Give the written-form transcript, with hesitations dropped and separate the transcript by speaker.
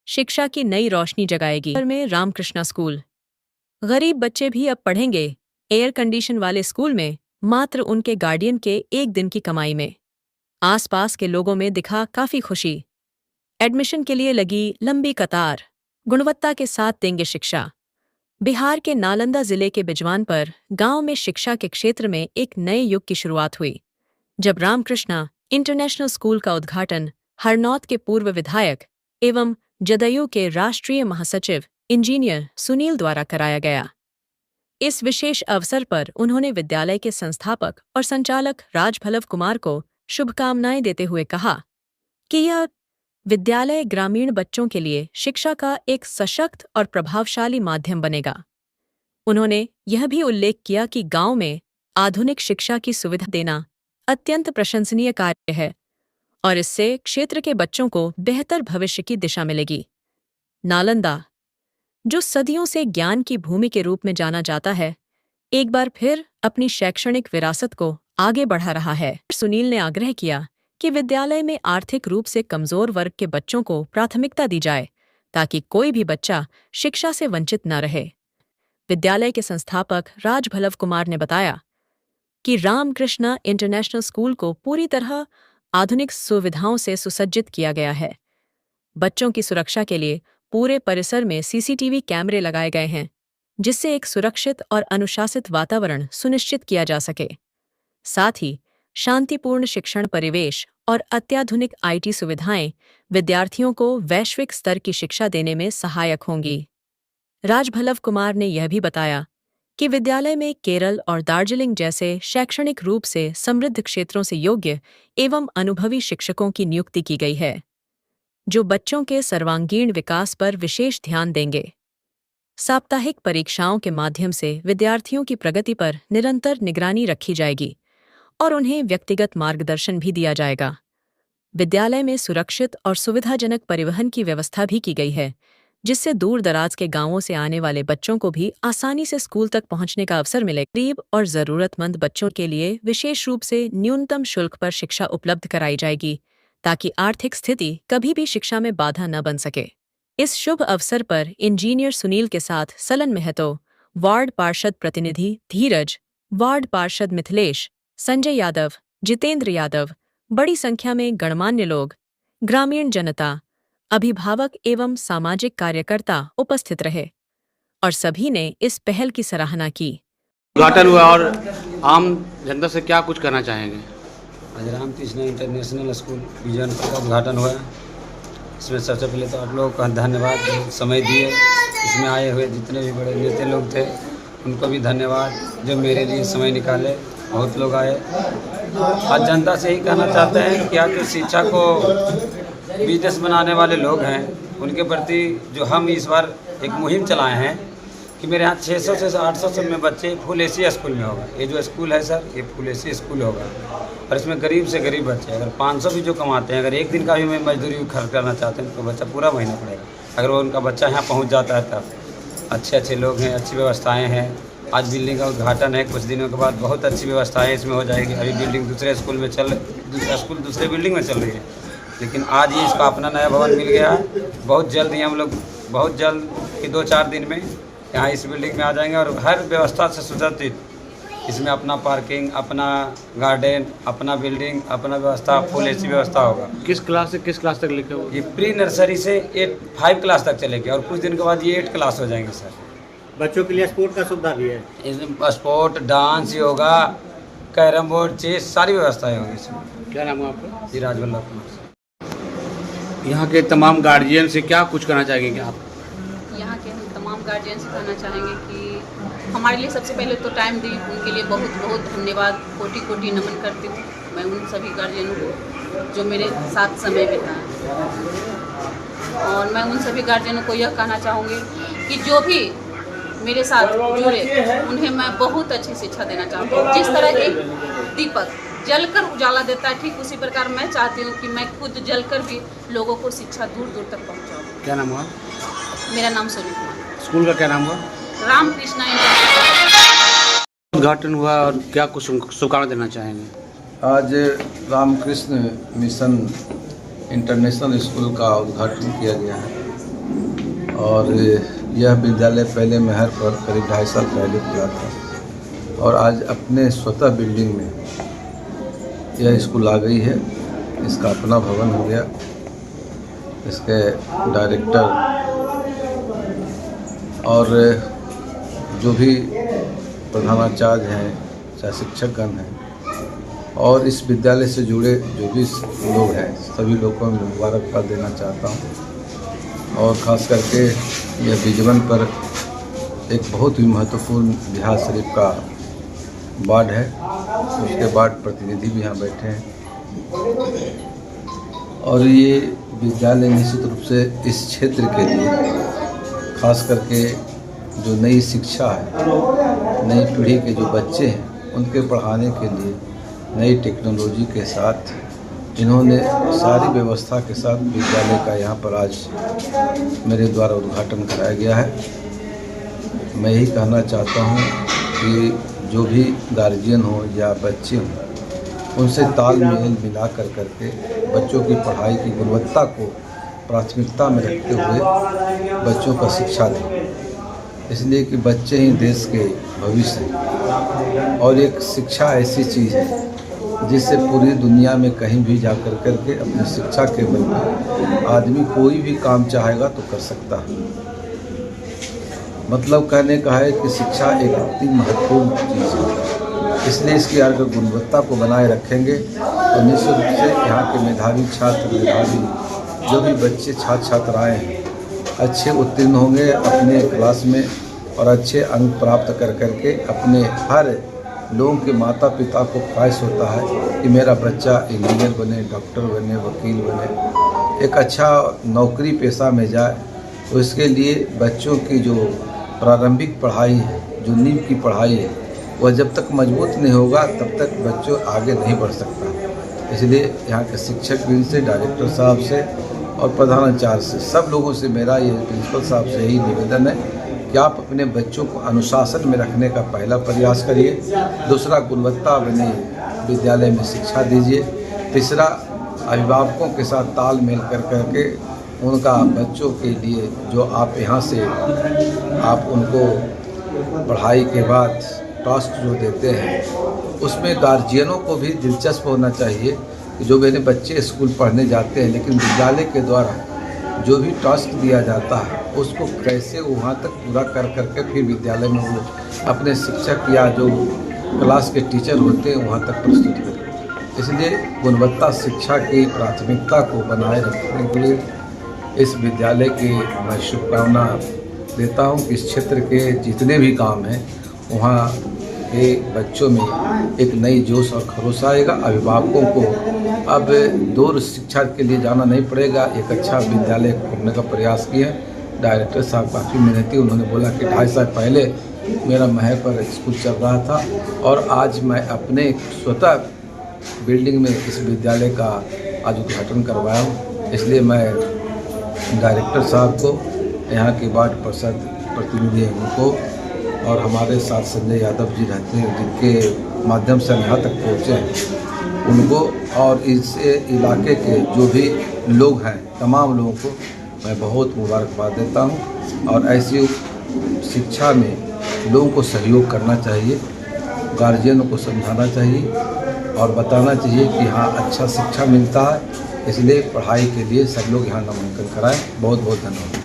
Speaker 1: शिक्षा की नई रोशनी जगाएगी। में रामकृष्णा स्कूल। गरीब बच्चे भी अब पढ़ेंगे एयर कंडीशन वाले स्कूल में, मात्र उनके गार्डियन के एक दिन की कमाई में। आसपास के लोगों में दिखा काफी खुशी। एडमिशन के लिए लगी लंबी कतार। गुणवत्ता के साथ देंगे शिक्षा। बिहार के नालंदा जिले के बिजवान पर गांव में शिक्षा के क्षेत्र में एक नए युग की शुरुआत हुई, जब रामकृष्णा इंटरनेशनल स्कूल का उद्घाटन हरनौत के पूर्व विधायक एवं जदयू के राष्ट्रीय महासचिव इंजीनियर सुनील द्वारा कराया गया। इस विशेष अवसर पर उन्होंने विद्यालय के संस्थापक और संचालक राजभलव कुमार को शुभकामनाएं देते हुए कहा कि यह विद्यालय ग्रामीण बच्चों के लिए शिक्षा का एक सशक्त और प्रभावशाली माध्यम बनेगा। उन्होंने यह भी उल्लेख किया कि गांव में आधुनिक शिक्षा की सुविधा देना अत्यंत प्रशंसनीय कार्य है और इससे क्षेत्र के बच्चों को बेहतर भविष्य की दिशा मिलेगी। नालंदा, जो सदियों से ज्ञान की भूमि के रूप में जाना जाता है, एक बार फिर अपनी शैक्षणिक विरासत को आगे बढ़ा रहा है। सुनील ने आग्रह किया कि विद्यालय में आर्थिक रूप से कमजोर वर्ग के बच्चों को प्राथमिकता दी जाए, ताकि कोई भी बच्चा शिक्षा से वंचित न रहे। विद्यालय के संस्थापक राजभलव कुमार ने बताया कि रामकृष्णा इंटरनेशनल स्कूल को पूरी तरह आधुनिक सुविधाओं से सुसज्जित किया गया है। बच्चों की सुरक्षा के लिए पूरे परिसर में सीसीटीवी कैमरे लगाए गए हैं, जिससे एक सुरक्षित और अनुशासित वातावरण सुनिश्चित किया जा सके। साथ ही शांतिपूर्ण शिक्षण परिवेश और अत्याधुनिक आईटी सुविधाएं विद्यार्थियों को वैश्विक स्तर की शिक्षा देने में सहायक होंगी। राजभलव कुमार ने यह भी बताया कि विद्यालय में केरल और दार्जिलिंग जैसे शैक्षणिक रूप से समृद्ध क्षेत्रों से योग्य एवं अनुभवी शिक्षकों की नियुक्ति की गई है, जो बच्चों के सर्वांगीण विकास पर विशेष ध्यान देंगे। साप्ताहिक परीक्षाओं के माध्यम से विद्यार्थियों की प्रगति पर निरंतर निगरानी रखी जाएगी और उन्हें व्यक्तिगत मार्गदर्शन भी दिया जाएगा। विद्यालय में सुरक्षित और सुविधाजनक परिवहन की व्यवस्था भी की गई है, जिससे दूर दराज के गांवों से आने वाले बच्चों को भी आसानी से स्कूल तक पहुंचने का अवसर मिले। गरीब और जरूरतमंद बच्चों के लिए विशेष रूप से न्यूनतम शुल्क पर शिक्षा उपलब्ध कराई जाएगी, ताकि आर्थिक स्थिति कभी भी शिक्षा में बाधा न बन सके। इस शुभ अवसर पर इंजीनियर सुनील के साथ सलन महतो, वार्ड पार्षद प्रतिनिधि धीरज, वार्ड पार्षद मिथिलेश, संजय यादव, जितेंद्र यादव, बड़ी संख्या में गणमान्य लोग, ग्रामीण जनता, अभिभावक एवं सामाजिक कार्यकर्ता उपस्थित रहे और सभी ने इस पहल की सराहना की।
Speaker 2: उद्घाटन हुआ और आम जनता से क्या कुछ कहना चाहेंगे?
Speaker 3: आज रामकृष्णा इंटरनेशनल स्कूल बिजवान का उद्घाटन हुआ। इसमें सबसे पहले तो आप लोगों का धन्यवाद, जो समय दिए। इसमें आए हुए जितने भी बड़े नेता लोग थे उनको भी धन्यवाद, जो मेरे लिए समय निकाले। बहुत लोग आए। आज जनता से ही कहना चाहते हैं कि आज जो शिक्षा को बिजनेस बनाने वाले लोग हैं उनके प्रति जो हम इस बार एक मुहिम चलाए हैं कि मेरे यहाँ 600 से 800 में बच्चे फुल एसी स्कूल में होगा। ये जो स्कूल है सर, ये फुल एसी स्कूल होगा और इसमें गरीब से गरीब बच्चे, अगर 500 भी जो कमाते हैं, अगर एक दिन का भी मैं मजदूरी खर्च करना चाहते हैं तो बच्चा पूरा महीना पड़ेगा। अगर वो उनका बच्चा यहाँ पहुँच जाता है तब। अच्छे लोग हैं, अच्छी व्यवस्थाएँ हैं। आज बिल्डिंग का उद्घाटन है, कुछ दिनों के बाद बहुत अच्छी व्यवस्थाएँ इसमें हो जाएगी। अभी बिल्डिंग दूसरे स्कूल में दूसरे बिल्डिंग में चल रही है, लेकिन आज ही इसका अपना नया भवन मिल गया है। बहुत जल्द ही हम लोग कि 2-4 दिन में यहाँ इस बिल्डिंग में आ जाएंगे और हर व्यवस्था से सुसज्जित, इसमें अपना पार्किंग, अपना गार्डन, अपना बिल्डिंग, अपना व्यवस्था, फुल एसी व्यवस्था होगा।
Speaker 2: किस क्लास से किस क्लास तक लिखे हो?
Speaker 3: ये प्री नर्सरी से 5 क्लास तक चलेगी और कुछ दिन के बाद ये 8 क्लास हो जाएंगे सर।
Speaker 4: बच्चों के लिए स्पोर्ट का सुविधा भी है
Speaker 3: इसमें, sport, dance, yoga, carrom board, chess, सारी व्यवस्थाएँ होंगी इसमें।
Speaker 2: क्या नाम है आपका?
Speaker 3: जी, राजवल्लभ कुमार।
Speaker 2: यहाँ के तमाम गार्जियन से क्या कुछ कहना चाहेंगे आप?
Speaker 5: यहाँ के हम तमाम गार्जियन से कहना चाहेंगे कि हमारे लिए सबसे पहले तो टाइम दी, उनके लिए बहुत बहुत धन्यवाद, कोटि नमन करती हूँ मैं उन सभी गार्जियनों को जो मेरे साथ समय बिताएं। और मैं उन सभी गार्जियनों को यह कहना चाहूँगी कि जो भी मेरे साथ जुड़े उन्हें मैं बहुत अच्छी शिक्षा देना चाहती हूँ। जिस तरह एक दीपक जलकर उजाला देता है, ठीक उसी प्रकार मैं चाहती हूँ कि मैं खुद जलकर भी लोगों को शिक्षा दूर दूर तक पहुँचाऊँ।
Speaker 2: क्या नाम हुआ?
Speaker 5: मेरा नाम सोनी कुमार।
Speaker 2: स्कूल का क्या नाम हुआ?
Speaker 5: रामकृष्णा इंटरनेशनल।
Speaker 2: उद्घाटन हुआ और क्या कुछ शुभकामना देना चाहेंगे?
Speaker 6: आज रामकृष्ण मिशन इंटरनेशनल स्कूल का उद्घाटन किया गया है। और यह विद्यालय पहले महर पर करीब 2.5 साल पहले खुला था और आज अपने स्वतः बिल्डिंग में यह स्कूल आ गई है। इसका अपना भवन हो गया। इसके डायरेक्टर और जो भी प्रधानाचार्य हैं, चाहे शिक्षकगण हैं और इस विद्यालय से जुड़े जो भी लोग हैं, सभी लोगों को मैं मुबारकबाद देना चाहता हूं। और ख़ास करके यह बिजवन पर एक बहुत ही महत्वपूर्ण बिहार शरीफ का वार्ड है, उसके वार्ड प्रतिनिधि भी यहाँ बैठे हैं और ये विद्यालय निश्चित रूप से इस क्षेत्र के लिए ख़ास करके जो नई शिक्षा है, नई पीढ़ी के जो बच्चे हैं उनके पढ़ाने के लिए नई टेक्नोलॉजी के साथ इन्होंने सारी व्यवस्था के साथ विद्यालय का यहाँ पर आज मेरे द्वारा उद्घाटन कराया गया है। मैं यही कहना चाहता हूँ कि जो भी गार्जियन हो या बच्चे हों, उनसे तालमेल मिला करके बच्चों की पढ़ाई की गुणवत्ता को प्राथमिकता में रखते हुए बच्चों का शिक्षा दें, इसलिए कि बच्चे ही देश के भविष्य हैं और एक शिक्षा ऐसी चीज़ है जिससे पूरी दुनिया में कहीं भी जा करके अपनी शिक्षा के बल पर आदमी कोई भी काम चाहेगा तो कर सकता है। मतलब कहने का है कि शिक्षा एक अति महत्वपूर्ण चीज़ है, इसलिए इसकी अगर गुणवत्ता को बनाए रखेंगे तो निश्चित रूप से यहाँ के मेधावी छात्र, मेधावी जो भी बच्चे छात्र छात्राएँ हैं अच्छे उत्तीर्ण होंगे अपने क्लास में और अच्छे अंक प्राप्त करके अपने हर लोगों के माता पिता को ख्वाहिश होता है कि मेरा बच्चा इंजीनियर बने, डॉक्टर बने, वकील बने, एक अच्छा नौकरी पेशा में जाए। तो इसके लिए बच्चों की जो प्रारंभिक पढ़ाई है, जो नींव की पढ़ाई है, वह जब तक मजबूत नहीं होगा तब तक बच्चों आगे नहीं बढ़ सकता। इसलिए यहाँ के शिक्षक भी से, डायरेक्टर साहब से और प्रधानाचार्य से, सब लोगों से मेरा ये प्रिंसिपल साहब से यही निवेदन है कि आप अपने बच्चों को अनुशासन में रखने का पहला प्रयास करिए, दूसरा गुणवत्ता बने विद्यालय में शिक्षा दीजिए, तीसरा अभिभावकों के साथ तालमेल करके उनका बच्चों के लिए जो आप यहाँ से आप उनको पढ़ाई के बाद टास्क जो देते हैं उसमें गार्जियनों को भी दिलचस्प होना चाहिए कि जो मेरे बच्चे स्कूल पढ़ने जाते हैं लेकिन विद्यालय के द्वारा जो भी टास्क दिया जाता है उसको कैसे वहाँ तक पूरा करके फिर विद्यालय में वो अपने शिक्षक या जो क्लास के टीचर होते हैं वहाँ तक प्रस्तुत करें। इसलिए गुणवत्ता शिक्षा की प्राथमिकता को बनाए रखने के लिए इस विद्यालय की मैं शुभकामना देता हूँ कि इस क्षेत्र के जितने भी काम हैं वहाँ के बच्चों में एक नई जोश और खरोश आएगा। अभिभावकों को अब दूर शिक्षा के लिए जाना नहीं पड़ेगा, एक अच्छा विद्यालय खोलने का प्रयास किया। डायरेक्टर साहब काफ़ी मेहनती, उन्होंने बोला कि 2.5 साल पहले मेरा महर पर स्कूल चल रहा था और आज मैं अपने स्वतः बिल्डिंग में इस विद्यालय का आज उद्घाटन करवाया हूँ। इसलिए मैं डायरेक्टर साहब को, यहाँ के वार्ड पार्षद प्रतिनिधि हैं उनको और हमारे साथ संजय यादव जी रहते हैं जिनके माध्यम से हम यहाँ तक पहुँचे हैं, उनको और इस इलाके के जो भी लोग हैं तमाम लोगों को मैं बहुत मुबारकबाद देता हूँ। और ऐसी शिक्षा में लोगों को सहयोग करना चाहिए, गार्जियनों को समझाना चाहिए और बताना चाहिए कि हाँ अच्छा शिक्षा मिलता है, इसलिए पढ़ाई के लिए सब लोग यहाँ नामांकन कराएं। बहुत बहुत धन्यवाद।